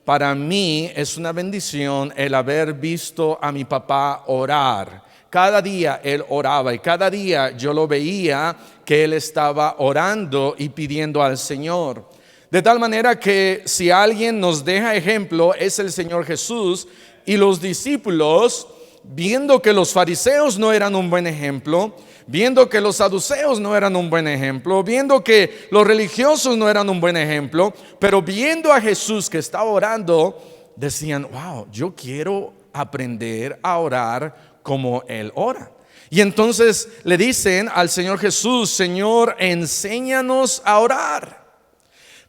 para mí es una bendición el haber visto a mi papá orar. Cada día él oraba y cada día yo lo veía que él estaba orando y pidiendo al Señor. De tal manera que si alguien nos deja ejemplo es el Señor Jesús, y los discípulos, viendo que los fariseos no eran un buen ejemplo, viendo que los saduceos no eran un buen ejemplo, viendo que los religiosos no eran un buen ejemplo, pero viendo a Jesús que estaba orando, decían: wow, yo quiero aprender a orar como Él ora. Y entonces le dicen al Señor Jesús: Señor, enséñanos a orar.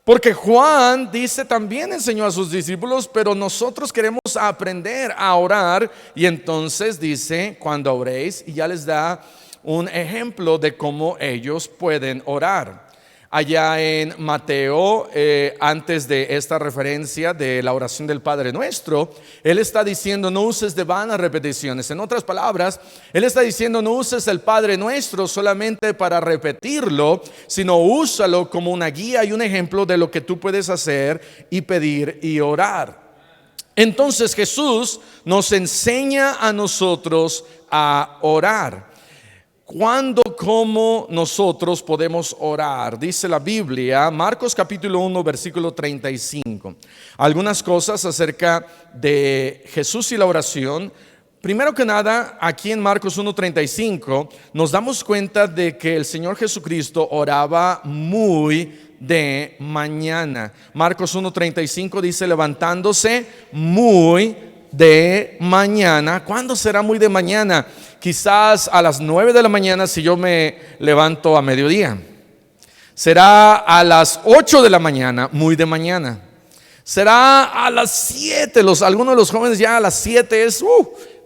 Porque Juan dice también enseñó a sus discípulos, pero nosotros queremos aprender a orar. Y entonces dice: cuando oréis, y ya les da un ejemplo de cómo ellos pueden orar. Allá en Mateo, antes de esta referencia de la oración del Padre Nuestro, Él está diciendo: no uses de vanas repeticiones. En otras palabras, Él está diciendo: no uses el Padre Nuestro solamente para repetirlo, sino úsalo como una guía y un ejemplo de lo que tú puedes hacer y pedir y orar. Entonces Jesús nos enseña a nosotros a orar. ¿Cuándo, cómo nosotros podemos orar? Dice la Biblia, Marcos capítulo 1, versículo 35. Algunas cosas acerca de Jesús y la oración. Primero que nada, aquí en Marcos 1:35 nos damos cuenta de que el Señor Jesucristo oraba muy de mañana. Marcos 1:35 dice: levantándose muy de mañana. ¿Cuándo será muy de mañana? Quizás a las 9 de la mañana si yo me levanto a mediodía. Será a las 8 de la mañana, muy de mañana. Será a las 7, algunos de los jóvenes ya a las 7 es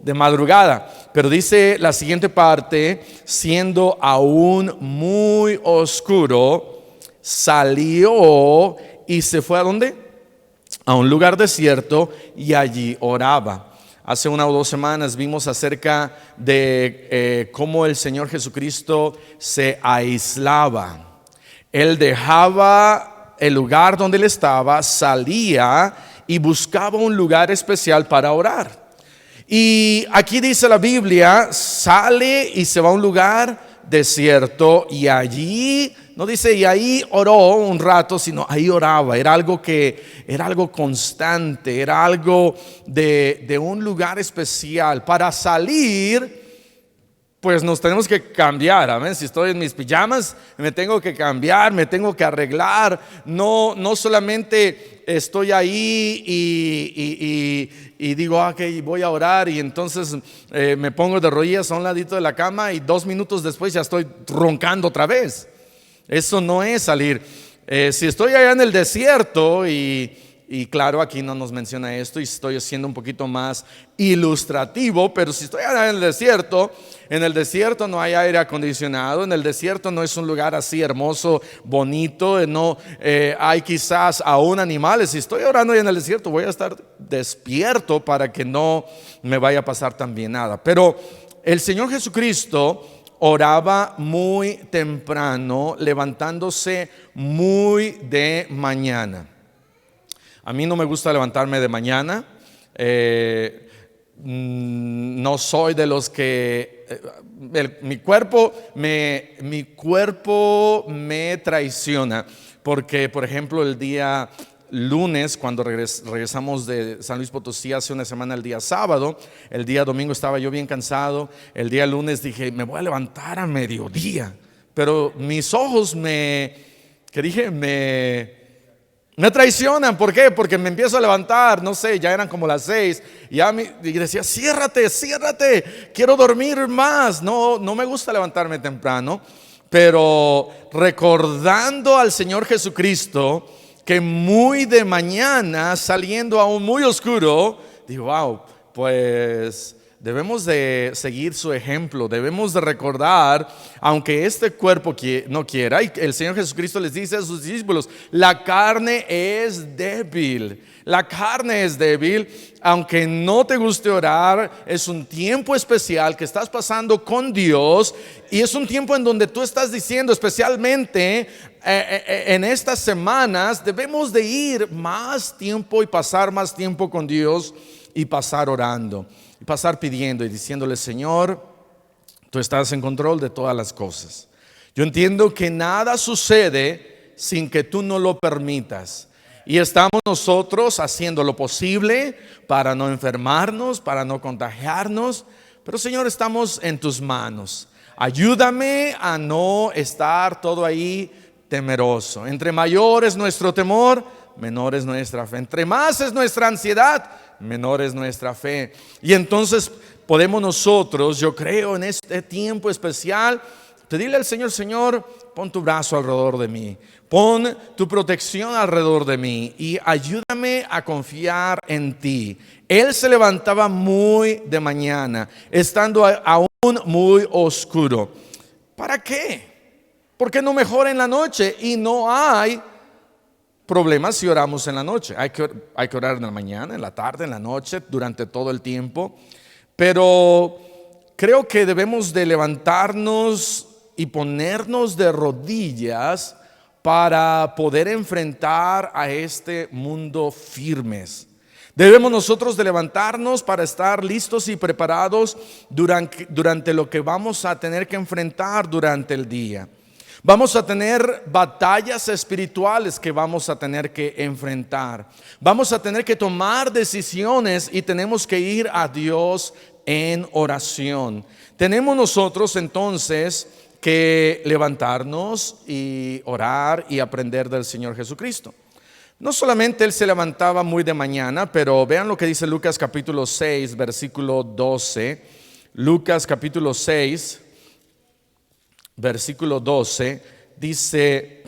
de madrugada. Pero dice la siguiente parte: siendo aún muy oscuro, salió y se fue ¿a dónde? A un lugar desierto, y allí oraba. Hace 1 o 2 semanas vimos acerca de cómo el Señor Jesucristo se aislaba. Él dejaba el lugar donde él estaba, salía y buscaba un lugar especial para orar. Y aquí dice la Biblia: sale y se va a un lugar desierto, y allí, no dice y ahí oró un rato, sino ahí oraba. Era algo constante, era algo de un lugar especial. Para salir, pues nos tenemos que cambiar. Amén. Si estoy en mis pijamas, me tengo que cambiar, me tengo que arreglar. No solamente estoy ahí y digo: ok, voy a orar, y entonces me pongo de rodillas a un ladito de la cama y 2 minutos después ya estoy roncando otra vez. Eso no es salir. Si estoy allá en el desierto, y claro, aquí no nos menciona esto, y estoy siendo un poquito más ilustrativo, pero si estoy allá en el desierto no hay aire acondicionado, en el desierto no es un lugar así hermoso, bonito, no hay quizás aún animales. Si estoy orando ahí en el desierto, voy a estar despierto para que no me vaya a pasar también nada. Pero el Señor Jesucristo oraba muy temprano, levantándose muy de mañana. A mí no me gusta levantarme de mañana. No soy de los que mi cuerpo me traiciona, porque por ejemplo el día lunes, cuando regresamos de San Luis Potosí hace una semana, el día sábado, el día domingo estaba yo bien cansado. El día lunes dije: me voy a levantar a mediodía, pero mis ojos me traicionan. ¿Por qué? Porque me empiezo a levantar, no sé, ya eran como las 6, y decía: ciérrate, quiero dormir más. No me gusta levantarme temprano, pero recordando al Señor Jesucristo, que muy de mañana, saliendo aún muy oscuro, digo: wow, pues Debemos de seguir su ejemplo, debemos de recordar, aunque este cuerpo no quiera, y el Señor Jesucristo les dice a sus discípulos, la carne es débil, aunque no te guste orar, es un tiempo especial que estás pasando con Dios y es un tiempo en donde tú estás diciendo, especialmente en estas semanas, debemos de ir más tiempo y pasar más tiempo con Dios y pasar orando. Pasar pidiendo y diciéndole, Señor, tú estás en control de todas las cosas. Yo entiendo que nada sucede sin que tú no lo permitas. Y estamos nosotros haciendo lo posible para no enfermarnos, para no contagiarnos. Pero Señor, estamos en tus manos. Ayúdame a no estar todo ahí temeroso. Entre mayor es nuestro temor, menor es nuestra fe. Entre más es nuestra ansiedad, menor es nuestra fe. Y entonces podemos nosotros, yo creo, en este tiempo especial, pedirle al Señor, Señor, pon tu brazo alrededor de mí, pon tu protección alrededor de mí y ayúdame a confiar en ti. Él se levantaba muy de mañana, estando aún muy oscuro. ¿Para qué? ¿Por qué no mejor en la noche? Y no hay problemas si oramos en la noche. Hay que orar en la mañana, en la tarde, en la noche, durante todo el tiempo. Pero creo que debemos de levantarnos y ponernos de rodillas para poder enfrentar a este mundo firmes. Debemos nosotros de levantarnos para estar listos y preparados durante lo que vamos a tener que enfrentar durante el día. Vamos a tener batallas espirituales que vamos a tener que enfrentar. Vamos a tener que tomar decisiones y tenemos que ir a Dios en oración. Tenemos nosotros entonces que levantarnos y orar y aprender del Señor Jesucristo. No solamente Él se levantaba muy de mañana, pero vean lo que dice Lucas capítulo 6, versículo 12. Lucas capítulo 6. Versículo 12 dice: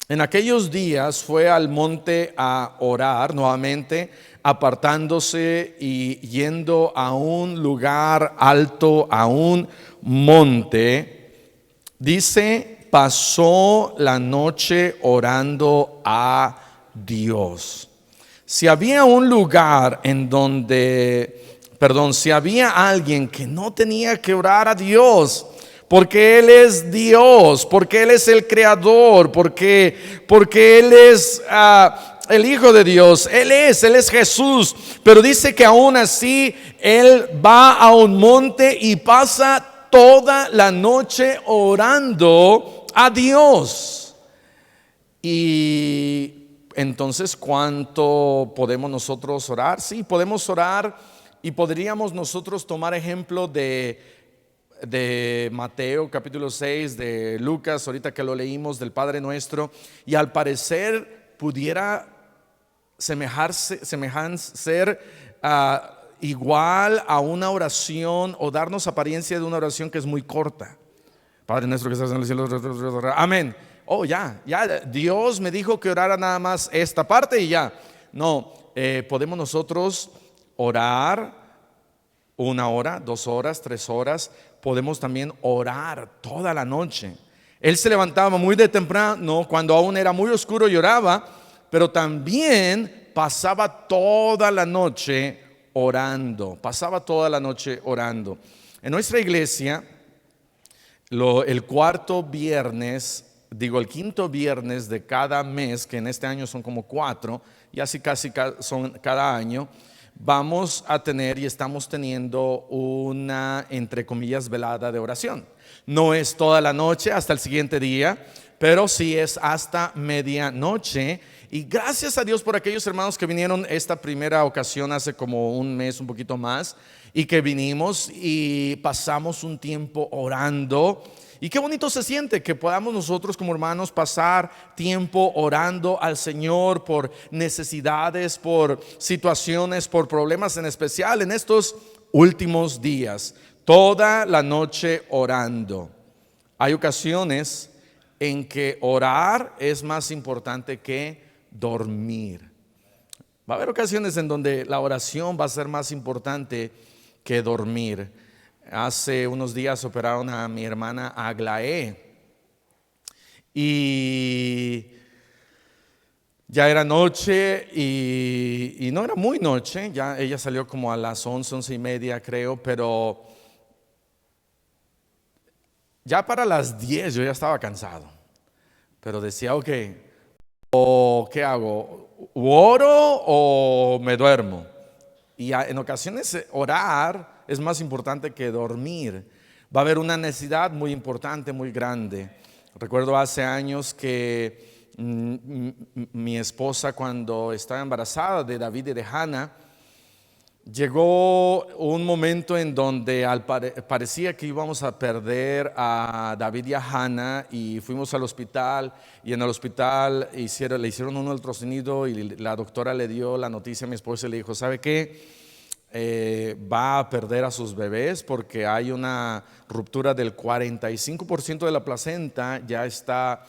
en aquellos días fue al monte a orar nuevamente, apartándose y yendo a un lugar alto, a un monte. Dice, pasó la noche orando a Dios. Si había un lugar en donde si había alguien que no tenía que orar a Dios, porque Él es Dios, porque Él es el Creador, porque Él es el Hijo de Dios, Él es Jesús, pero dice que aún así Él va a un monte y pasa toda la noche orando a Dios. Y entonces, ¿cuánto podemos nosotros orar? Sí, podemos orar. Y podríamos nosotros tomar ejemplo de Mateo capítulo 6, de Lucas, ahorita que lo leímos, del Padre Nuestro, y al parecer pudiera ser igual a una oración o darnos apariencia de una oración que es muy corta. Padre Nuestro que estás en los cielos, amén. Oh, ya, Dios me dijo que orara nada más esta parte y ya. No, podemos nosotros orar 1 hora, 2 horas, 3 horas. Podemos también orar toda la noche. Él se levantaba muy de temprano, cuando aún era muy oscuro, y oraba, pero también pasaba toda la noche orando. En nuestra iglesia, el quinto viernes de cada mes, que en este año son como 4, y así casi son cada año, vamos a tener y estamos teniendo una, entre comillas, velada de oración. No es toda la noche hasta el siguiente día, pero sí es hasta medianoche. Y gracias a Dios por aquellos hermanos que vinieron esta primera ocasión hace como un mes, un poquito más, y que vinimos y pasamos un tiempo orando. Y qué bonito se siente que podamos nosotros como hermanos pasar tiempo orando al Señor por necesidades, por situaciones, por problemas en especial en estos últimos días. Toda la noche orando. Hay ocasiones en que orar es más importante que dormir. Va a haber ocasiones en donde la oración va a ser más importante que dormir. Hace unos días operaron a mi hermana Aglaé y ya era noche y no era muy noche, ya ella salió como a las 11:30 creo, pero ya para las 10 yo ya estaba cansado, pero decía, ok, o ¿qué hago? ¿Oro o me duermo? Y en ocasiones orar es más importante que dormir. Va a haber una necesidad muy importante, muy grande. Recuerdo hace años que mi esposa, cuando estaba embarazada de David y de Hannah, llegó un momento en donde parecía que íbamos a perder a David y a Hannah, y fuimos al hospital, y en el hospital le hicieron un ultrasonido y la doctora le dio la noticia a mi esposa y le dijo, ¿sabe qué? Va a perder a sus bebés porque hay una ruptura del 45% de la placenta, ya está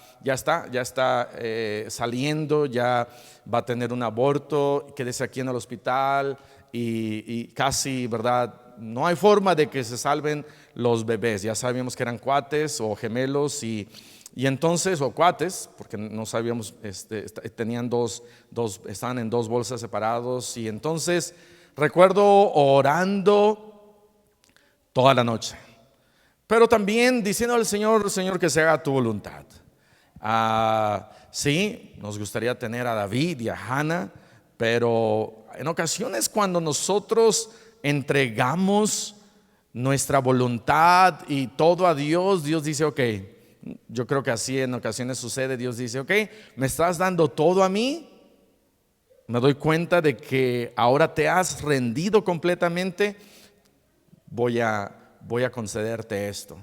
saliendo, ya va a tener un aborto, quédese aquí en el hospital y casi, ¿verdad? No hay forma de que se salven los bebés. Ya sabíamos que eran cuates o gemelos y entonces, o cuates, porque no sabíamos, tenían estaban en dos bolsas separados, y entonces recuerdo orando toda la noche, pero también diciendo al Señor, Señor, que se haga tu voluntad. Sí, nos gustaría tener a David y a Hannah, pero en ocasiones cuando nosotros entregamos nuestra voluntad y todo a Dios, Dios dice, ok, yo creo que así en ocasiones sucede, Dios dice, ok, me estás dando todo a mí, me doy cuenta de que ahora te has rendido completamente, voy a concederte esto.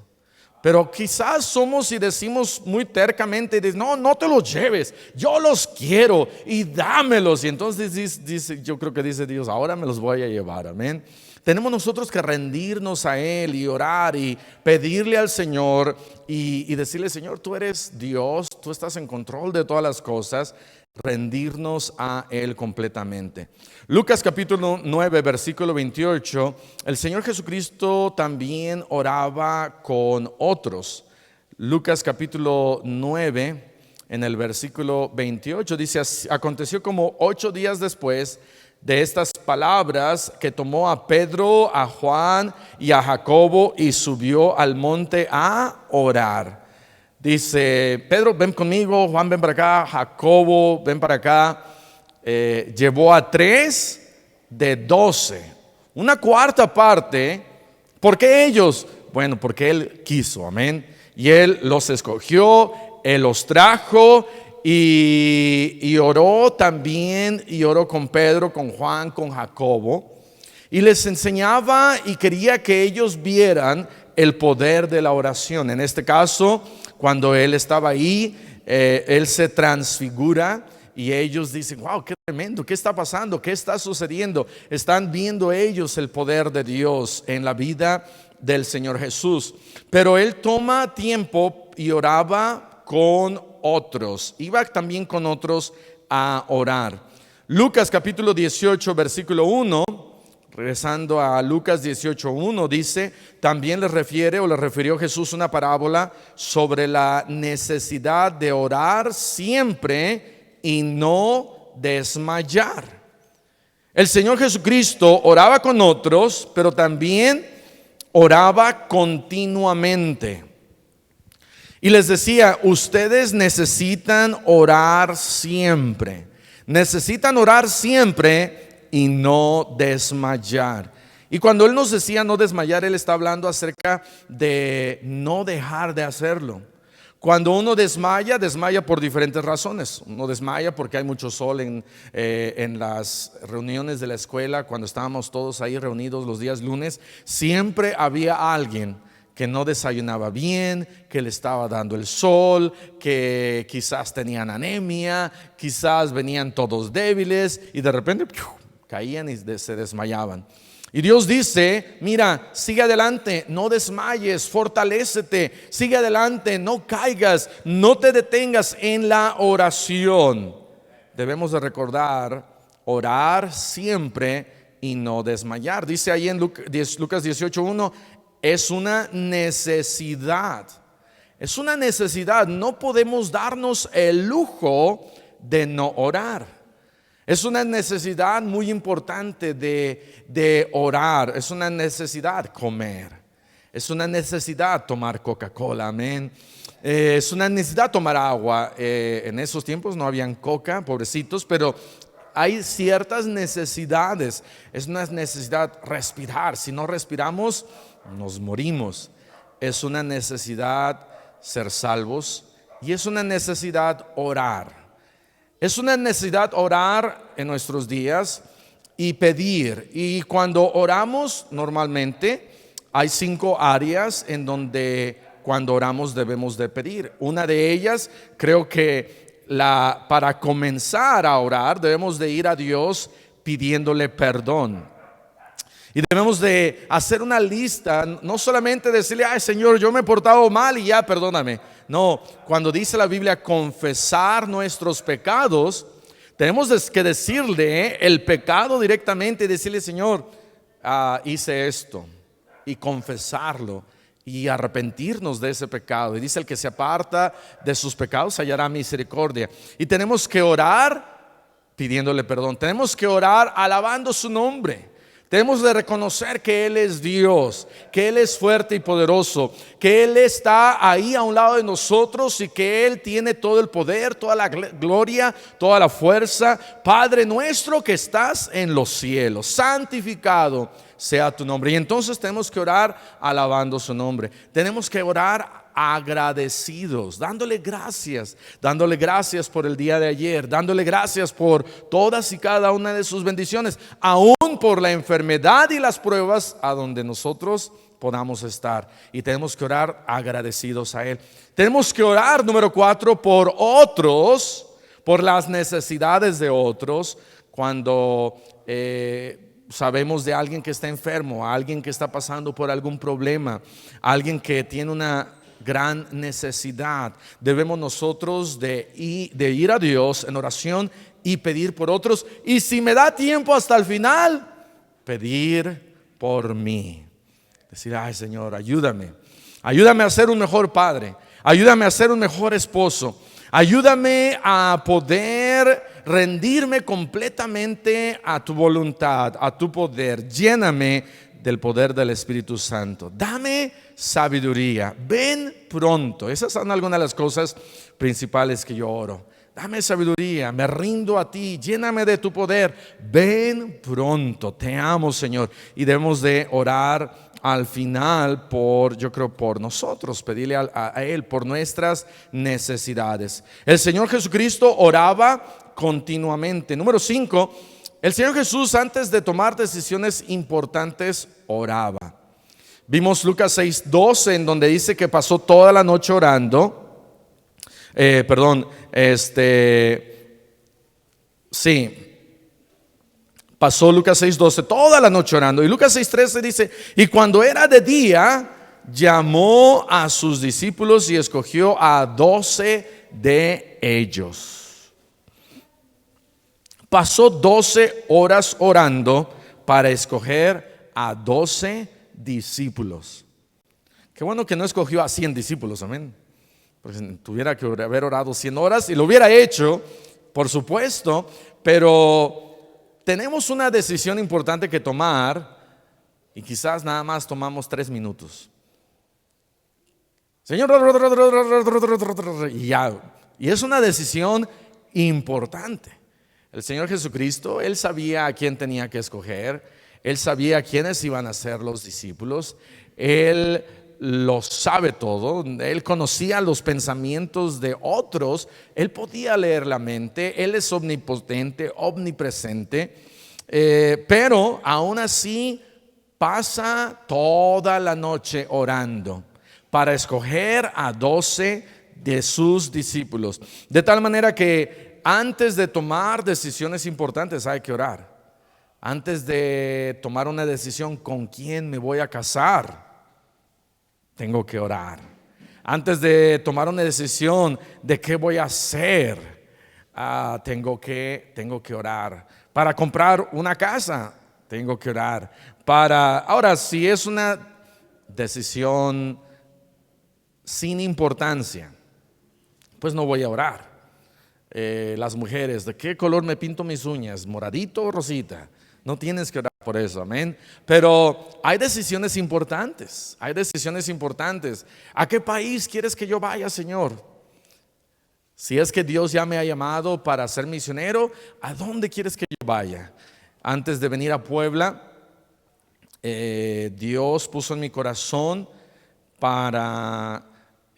Pero quizás somos y decimos muy tercamente, no te los lleves, yo los quiero y dámelos. Y entonces dice, yo creo que dice Dios, ahora me los voy a llevar, amén. Tenemos nosotros que rendirnos a Él y orar y pedirle al Señor y decirle, Señor, tú eres Dios, tú estás en control de todas las cosas. Rendirnos a Él completamente. Lucas capítulo 9 versículo 28, el Señor Jesucristo también oraba con otros. Lucas capítulo 9 en el versículo 28 dice, aconteció como 8 días después de estas palabras que tomó a Pedro, a Juan y a Jacobo y subió al monte a orar. Dice, Pedro, ven conmigo, Juan, ven para acá, Jacobo, ven para acá. Llevó a 3 de 12, una cuarta parte. ¿Por qué ellos? Bueno, porque Él quiso, amén. Y Él los escogió, Él los trajo y oró también, y oró con Pedro, con Juan, con Jacobo. Y les enseñaba y quería que ellos vieran el poder de la oración. En este caso, cuando Él estaba ahí, Él se transfigura y ellos dicen, wow, qué tremendo, ¿qué está pasando? ¿Qué está sucediendo? Están viendo ellos el poder de Dios en la vida del Señor Jesús. Pero Él toma tiempo y oraba con otros. Iba también con otros a orar. Lucas capítulo 18, versículo 1. Regresando a Lucas 18:1 dice, también le refirió Jesús una parábola sobre la necesidad de orar siempre y no desmayar. El Señor Jesucristo oraba con otros, pero también oraba continuamente. Y les decía, ustedes necesitan orar siempre. Necesitan orar siempre y no desmayar. Y cuando Él nos decía no desmayar, Él está hablando acerca de no dejar de hacerlo. Cuando uno desmaya por diferentes razones. Uno desmaya porque hay mucho sol en las reuniones de la escuela. Cuando estábamos todos ahí reunidos los días lunes, siempre había alguien que no desayunaba bien, que le estaba dando el sol, que quizás tenían anemia, quizás venían todos débiles y de repente caían y se desmayaban. Y Dios dice, mira, sigue adelante, no desmayes, fortalécete, sigue adelante, no caigas, no te detengas en la oración. Debemos de recordar orar siempre y no desmayar. Dice ahí en Lucas 18:1, es una necesidad. Es una necesidad. No podemos darnos el lujo de no orar. Es una necesidad muy importante de orar. Es una necesidad comer. Es una necesidad tomar Coca-Cola, amén. Es una necesidad tomar agua. En esos tiempos no habían coca, pobrecitos, pero hay ciertas necesidades. Es una necesidad respirar. Si no respiramos, nos morimos. Es una necesidad ser salvos y es una necesidad orar. Es una necesidad orar en nuestros días y pedir. Y cuando oramos normalmente hay 5 áreas en donde cuando oramos debemos de pedir. Una de ellas, creo que para comenzar a orar debemos de ir a Dios pidiéndole perdón. Y debemos de hacer una lista, no solamente decirle, ay Señor, yo me he portado mal y ya perdóname. No, cuando dice la Biblia confesar nuestros pecados, tenemos que decirle el pecado directamente y decirle, Señor, hice esto, y confesarlo y arrepentirnos de ese pecado. Y dice, el que se aparta de sus pecados hallará misericordia. Y tenemos que orar pidiéndole perdón. Tenemos que orar alabando su nombre. Tenemos de reconocer que Él es Dios, que Él es fuerte y poderoso, que Él está ahí a un lado de nosotros y que Él tiene todo el poder, toda la gloria, toda la fuerza. Padre nuestro que estás en los cielos, santificado sea tu nombre. Y entonces tenemos que orar alabando su nombre. Tenemos que orar agradecidos, dándole gracias por el día de ayer, dándole gracias por todas y cada una de sus bendiciones, aún por la enfermedad y las pruebas a donde nosotros podamos estar. Y tenemos que orar agradecidos a Él. Tenemos que orar, número 4, por otros, por las necesidades de otros. Cuando sabemos de alguien que está enfermo, alguien que está pasando por algún problema, alguien que tiene una gran necesidad, debemos nosotros de ir a Dios en oración y pedir por otros, y si me da tiempo hasta el final, pedir por mí. Decir, ay Señor, ayúdame a ser un mejor padre, ayúdame a ser un mejor esposo, ayúdame a poder rendirme completamente a tu voluntad, a tu poder. Lléname del poder del Espíritu Santo. Dame sabiduría. Ven pronto. Esas son algunas de las cosas principales que yo oro. Dame sabiduría, me rindo a ti, lléname de tu poder. Ven pronto. Te amo, Señor. Y debemos de orar al final yo creo por nosotros, pedirle a Él por nuestras necesidades. El Señor Jesucristo oraba continuamente. Número 5, el Señor Jesús, antes de tomar decisiones importantes, oraba. Vimos Lucas 6:12, en donde dice que pasó toda la noche orando. Pasó Lucas 6:12 toda la noche orando. Y Lucas 6:13 dice, y cuando era de día, llamó a sus discípulos y escogió a 12 de ellos. Pasó 12 horas orando para escoger a 12 discípulos. Qué bueno que no escogió a 100 discípulos, amén. Porque tuviera que haber orado 100 horas y lo hubiera hecho, por supuesto, pero tenemos una decisión importante que tomar y quizás nada más tomamos 3 minutos. Señor, y ya. Y es una decisión importante. El Señor Jesucristo, Él sabía a quién tenía que escoger, Él sabía quiénes iban a ser los discípulos, Él lo sabe todo, Él conocía los pensamientos de otros, Él podía leer la mente, Él es omnipotente, omnipresente, pero aún así pasa toda la noche orando para escoger a 12 de sus discípulos, de tal manera que antes de tomar decisiones importantes hay que orar. Antes de tomar una decisión con quién me voy a casar, tengo que orar. Antes de tomar una decisión de qué voy a hacer, tengo que orar. Para comprar una casa, tengo que orar. Ahora, si es una decisión sin importancia, pues no voy a orar. Las mujeres, ¿de qué color me pinto mis uñas? ¿Moradito o rosita? No tienes que orar por eso, amén. Pero hay decisiones importantes, hay decisiones importantes. ¿A qué país quieres que yo vaya, Señor? Si es que Dios ya me ha llamado para ser misionero, ¿a dónde quieres que yo vaya? Antes de venir a Puebla, Dios puso en mi corazón para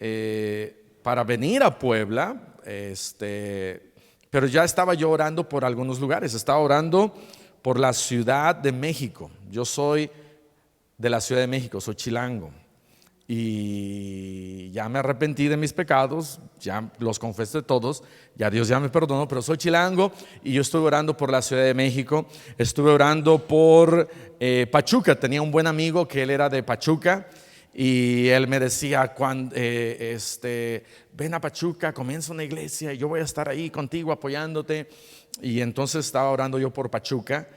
venir a Puebla, pero ya estaba yo orando por algunos lugares. Estaba orando por la Ciudad de México. Yo soy de la Ciudad de México, soy chilango. Y ya me arrepentí de mis pecados, ya los confesé todos, ya Dios ya me perdonó, pero soy chilango y yo estuve orando por la Ciudad de México. Estuve orando por Pachuca. Tenía un buen amigo que él era de Pachuca y él me decía, ven a Pachuca, comienza una iglesia y yo voy a estar ahí contigo apoyándote. Y entonces estaba orando yo por Pachuca.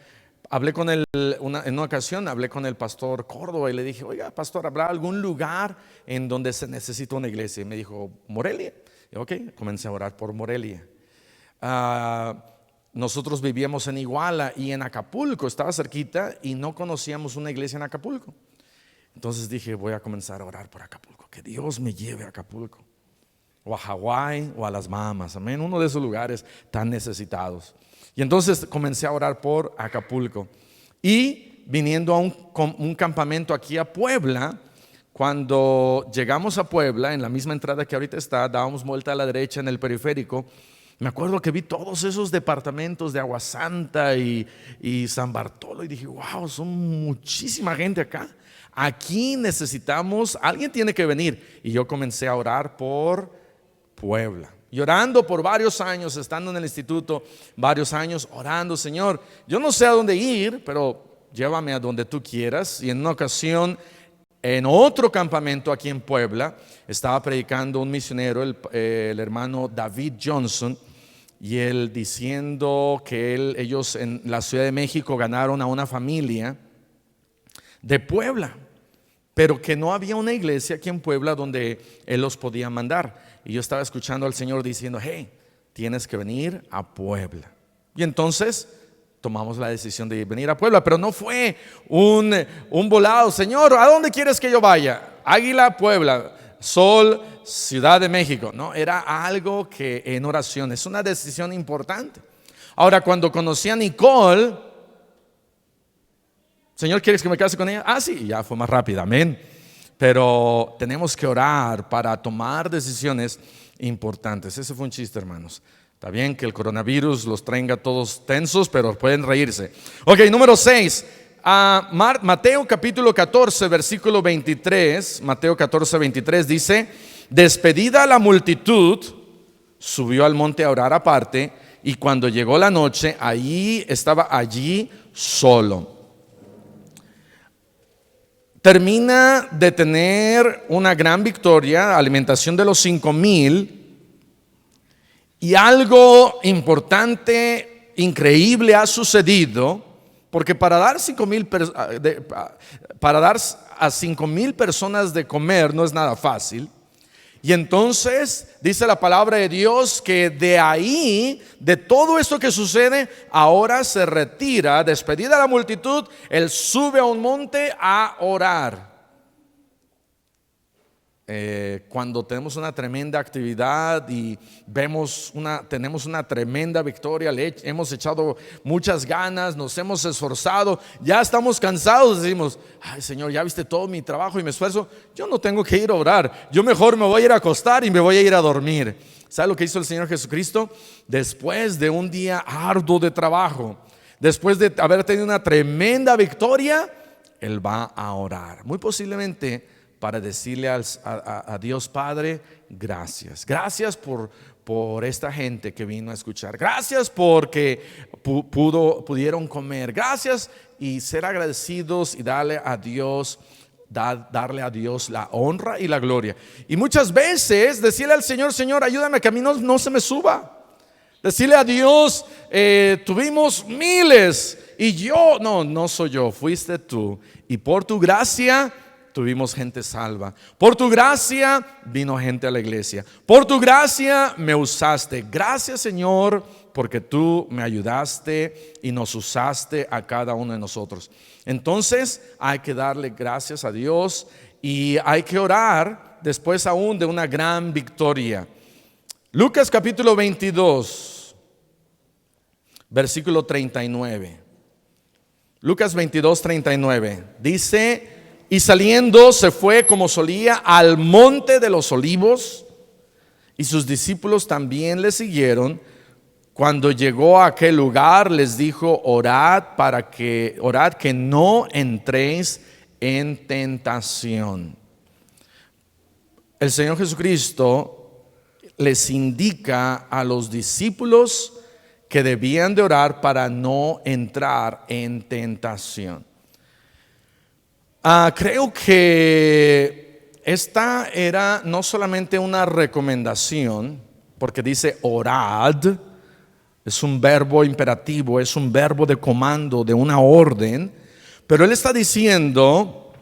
Hablé con él en una ocasión, hablé con el pastor Córdoba y le dije, oiga, pastor, ¿habrá algún lugar en donde se necesita una iglesia? Y me dijo, Morelia. Y ok, comencé a orar por Morelia. Nosotros vivíamos en Iguala y en Acapulco, estaba cerquita y no conocíamos una iglesia en Acapulco. Entonces dije, voy a comenzar a orar por Acapulco, que Dios me lleve a Acapulco, o a Hawái, o a las Mamas, amén, uno de esos lugares tan necesitados. Y entonces comencé a orar por Acapulco. Y viniendo a un campamento aquí a Puebla, cuando llegamos a Puebla, en la misma entrada que ahorita está, dábamos vuelta a la derecha en el periférico. Me acuerdo que vi todos esos departamentos de Aguasanta y San Bartolo y dije, wow, son muchísima gente acá. Aquí necesitamos, alguien tiene que venir. Y yo comencé a orar por Puebla. Y orando por varios años, estando en el instituto, varios años orando, Señor, yo no sé a dónde ir, pero llévame a donde tú quieras. Y en una ocasión, en otro campamento aquí en Puebla, estaba predicando un misionero, el hermano David Johnson, y él diciendo que ellos en la Ciudad de México ganaron a una familia de Puebla, pero que no había una iglesia aquí en Puebla donde él los podía mandar. Y yo estaba escuchando al Señor diciendo, hey, tienes que venir a Puebla. Y entonces tomamos la decisión de venir a Puebla, pero no fue un volado. Señor, ¿a dónde quieres que yo vaya? Águila, Puebla. Sol, Ciudad de México. No, era algo que en oración, es una decisión importante. Ahora, cuando conocí a Nicole, Señor, ¿quieres que me case con ella? Ah, sí, ya fue más rápido, amén. Pero tenemos que orar para tomar decisiones importantes. Ese fue un chiste, hermanos. Está bien que el coronavirus los tenga todos tensos, pero pueden reírse. Ok, número 6. Mateo capítulo 14, versículo 23. Mateo 14, 23 dice, despedida la multitud, subió al monte a orar aparte, y cuando llegó la noche, estaba allí solo. Termina de tener una gran victoria, alimentación de los 5,000, y algo importante, increíble ha sucedido, porque para dar a 5,000 personas de comer no es nada fácil. Y entonces dice la palabra de Dios que de ahí, de todo esto que sucede, ahora se retira, despedida la multitud, él sube a un monte a orar. Cuando tenemos una tremenda actividad y tenemos una tremenda victoria, hemos echado muchas ganas, nos hemos esforzado, ya estamos cansados, decimos, ay Señor, ya viste todo mi trabajo y mi esfuerzo, yo no tengo que ir a orar, yo mejor me voy a ir a acostar y me voy a ir a dormir. ¿Sabe lo que hizo el Señor Jesucristo? Después de un día arduo de trabajo, después de haber tenido una tremenda victoria, Él va a orar. Muy posiblemente para decirle a Dios Padre, gracias. Gracias por esta gente que vino a escuchar. Gracias porque pudieron comer. Gracias, y ser agradecidos y darle a Dios la honra y la gloria. Y muchas veces decirle al Señor, Señor, ayúdame que a mí no se me suba. Decirle a Dios, tuvimos miles y yo, no soy yo, fuiste tú. Y por tu gracia tuvimos gente salva. Por tu gracia vino gente a la iglesia. Por tu gracia me usaste. Gracias, Señor, porque tú me ayudaste y nos usaste a cada uno de nosotros. Entonces hay que darle gracias a Dios y hay que orar después aún de una gran victoria. Lucas capítulo 22, versículo 39. Lucas 22, 39. Dice: y saliendo se fue como solía al monte de los olivos, y sus discípulos también le siguieron. Cuando llegó a aquel lugar les dijo: orad que no entréis en tentación. El Señor Jesucristo les indica a los discípulos que debían de orar para no entrar en tentación. Creo que esta era no solamente una recomendación, porque dice orad, es un verbo imperativo, es un verbo de comando, de una orden, pero él está diciendo,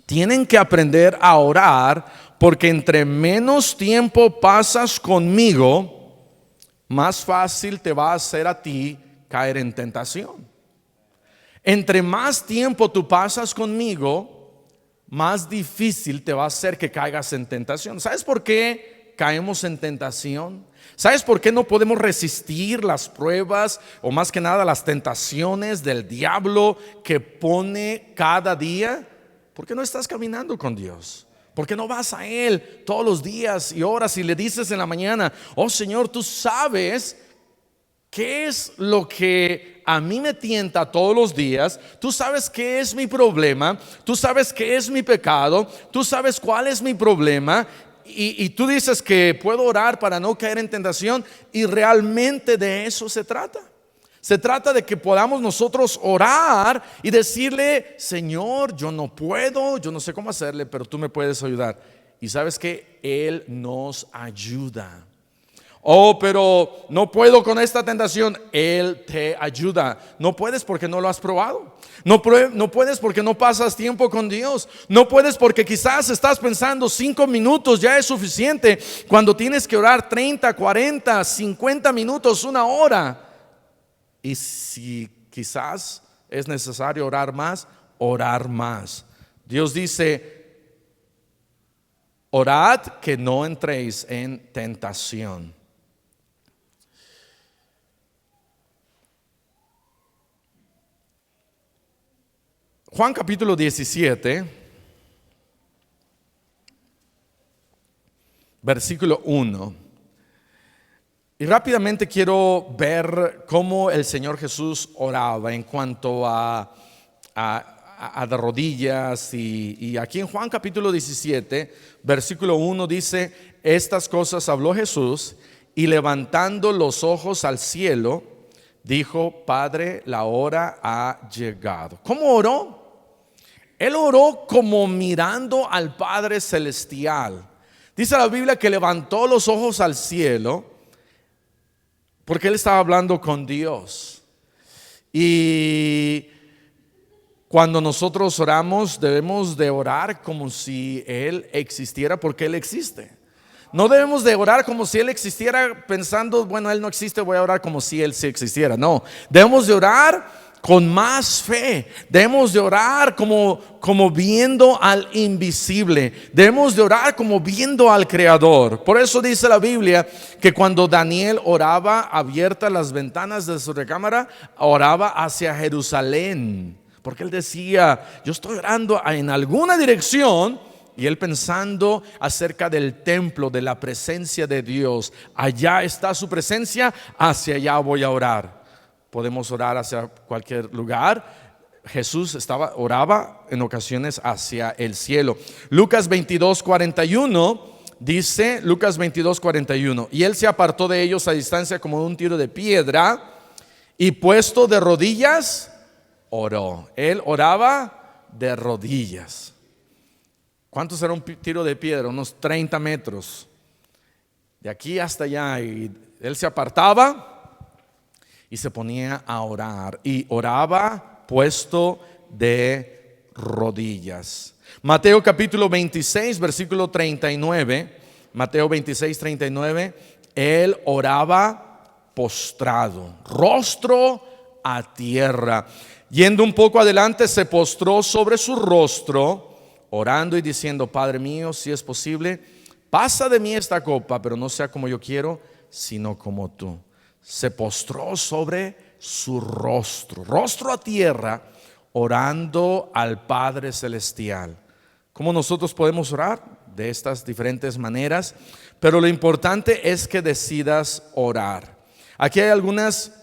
tienen que aprender a orar, porque entre menos tiempo pasas conmigo, más fácil te va a hacer a ti caer en tentación. Entre más tiempo tú pasas conmigo, más difícil te va a hacer que caigas en tentación. ¿Sabes por qué caemos en tentación? ¿Sabes por qué no podemos resistir las pruebas o más que nada las tentaciones del diablo que pone cada día? Porque no estás caminando con Dios. Porque no vas a Él todos los días y horas y le dices en la mañana: oh Señor, tú sabes qué es lo que a mí me tienta todos los días. Tú sabes qué es mi problema. Tú sabes qué es mi pecado. Tú sabes cuál es mi problema. Y tú dices que puedo orar para no caer en tentación. Y realmente de eso se trata. Se trata de que podamos nosotros orar y decirle: Señor, yo no puedo, yo no sé cómo hacerle, pero tú me puedes ayudar. Y sabes que Él nos ayuda. Oh, pero no puedo con esta tentación. Él te ayuda. No puedes porque no lo has probado. No puedes porque no pasas tiempo con Dios. No puedes porque quizás estás pensando 5 minutos ya es suficiente, cuando tienes que orar 30, 40, 50 minutos, 1 hora. Y si quizás es necesario orar más. Dios dice: orad que no entréis en tentación. Juan capítulo 17, versículo 1. Y rápidamente quiero ver cómo el Señor Jesús oraba en cuanto a de rodillas. Y aquí en Juan capítulo 17, versículo 1 dice: estas cosas habló Jesús, y levantando los ojos al cielo, dijo: Padre, la hora ha llegado. ¿Cómo oró? Él oró como mirando al Padre celestial. Dice la Biblia que levantó los ojos al cielo, porque él estaba hablando con Dios. Y cuando nosotros oramos, debemos de orar como si Él existiera, porque Él existe. No debemos de orar como si Él existiera pensando: bueno, Él no existe, voy a orar como si Él sí existiera. No, debemos de orar con más fe. Debemos de orar como viendo al invisible. Debemos de orar como viendo al Creador. Por eso dice la Biblia que cuando Daniel oraba abiertas las ventanas de su recámara, oraba hacia Jerusalén, porque él decía: yo estoy orando en alguna dirección. Y él pensando acerca del templo, de la presencia de Dios. Allá está su presencia, hacia allá voy a orar. Podemos orar hacia cualquier lugar. Jesús oraba en ocasiones hacia el cielo. Lucas 22:41 dice, Lucas 22:41: y él se apartó de ellos a distancia como de un tiro de piedra, y puesto de rodillas, oró. Él oraba de rodillas. ¿Cuánto será un tiro de piedra? Unos 30 metros. De aquí hasta allá. Y Él se apartaba y se ponía a orar. Y oraba puesto de rodillas. Mateo capítulo 26, versículo 39. Mateo 26, 39. Él oraba postrado, rostro a tierra. Yendo un poco adelante, se postró sobre su rostro, orando y diciendo: Padre mío, si es posible, pasa de mí esta copa, pero no sea como yo quiero, sino como tú. Se postró sobre su rostro, rostro a tierra, orando al Padre Celestial. ¿Cómo nosotros podemos orar? De estas diferentes maneras, pero lo importante es que decidas orar. Aquí hay algunas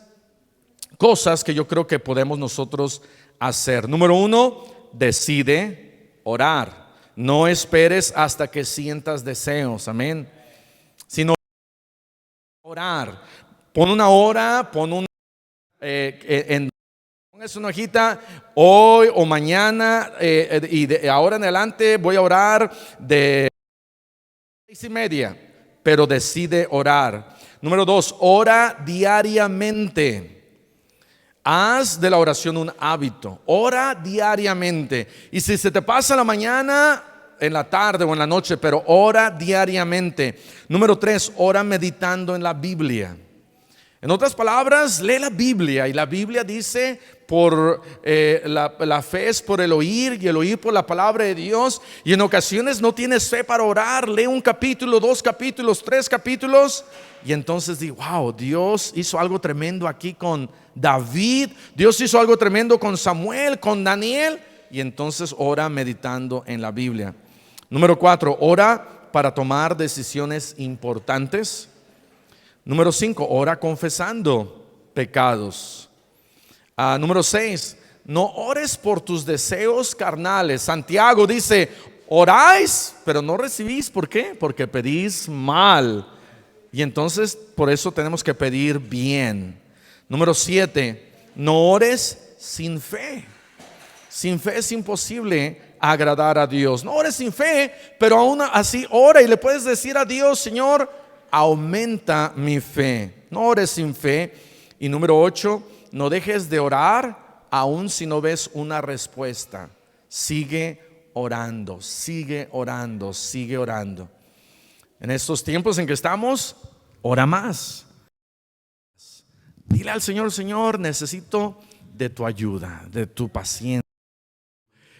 cosas que yo creo que podemos nosotros hacer. Número uno, decide orar. No esperes hasta que sientas deseos, amén. Sino orar. Pon una hora, pongas una hojita, hoy o mañana, y de ahora en adelante voy a orar de 6:30, pero decide orar. Número dos, ora diariamente. Haz de la oración un hábito. Ora diariamente. Y si se te pasa la mañana, en la tarde o en la noche, pero ora diariamente. Número tres, ora meditando en la Biblia. En otras palabras, lee la Biblia. Y la Biblia dice, la fe es por el oír y el oír por la palabra de Dios. Y en ocasiones no tienes fe para orar. Lee un capítulo, 2 capítulos, 3 capítulos. Y entonces digo: wow, Dios hizo algo tremendo aquí con David. Dios hizo algo tremendo con Samuel, con Daniel. Y entonces ora meditando en la Biblia. Número 4, ora para tomar decisiones importantes. Número 5, ora confesando pecados. Número 6, no ores por tus deseos carnales. Santiago dice: oráis, pero no recibís. ¿Por qué? Porque pedís mal. Y entonces por eso tenemos que pedir bien. Número 7, no ores sin fe. Sin fe es imposible agradar a Dios. No ores sin fe, pero aún así ora y le puedes decir a Dios: Señor, aumenta mi fe. No ores sin fe. Y número 8, no dejes de orar aun si no ves una respuesta. Sigue orando, sigue orando, sigue orando. En estos tiempos en que estamos, ora más. Dile al Señor: Señor, necesito de tu ayuda, de tu paciencia,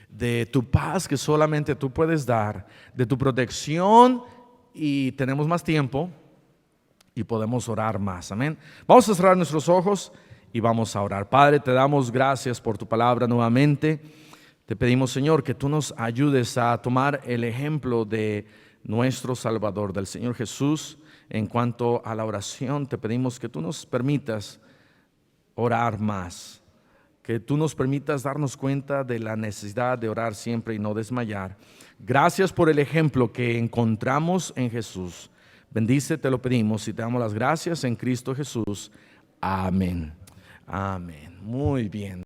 de tu paz que solamente tú puedes dar, de tu protección. Y tenemos más tiempo y podemos orar más, amén. Vamos a cerrar nuestros ojos y vamos a orar. Padre, te damos gracias por tu palabra nuevamente. Te pedimos, Señor, que tú nos ayudes a tomar el ejemplo de nuestro Salvador, del Señor Jesús. En cuanto a la oración, te pedimos que tú nos permitas orar más, que tú nos permitas darnos cuenta de la necesidad de orar siempre y no desmayar. Gracias por el ejemplo que encontramos en Jesús. Bendice, te lo pedimos y te damos las gracias en Cristo Jesús. Amén. Amén. Muy bien.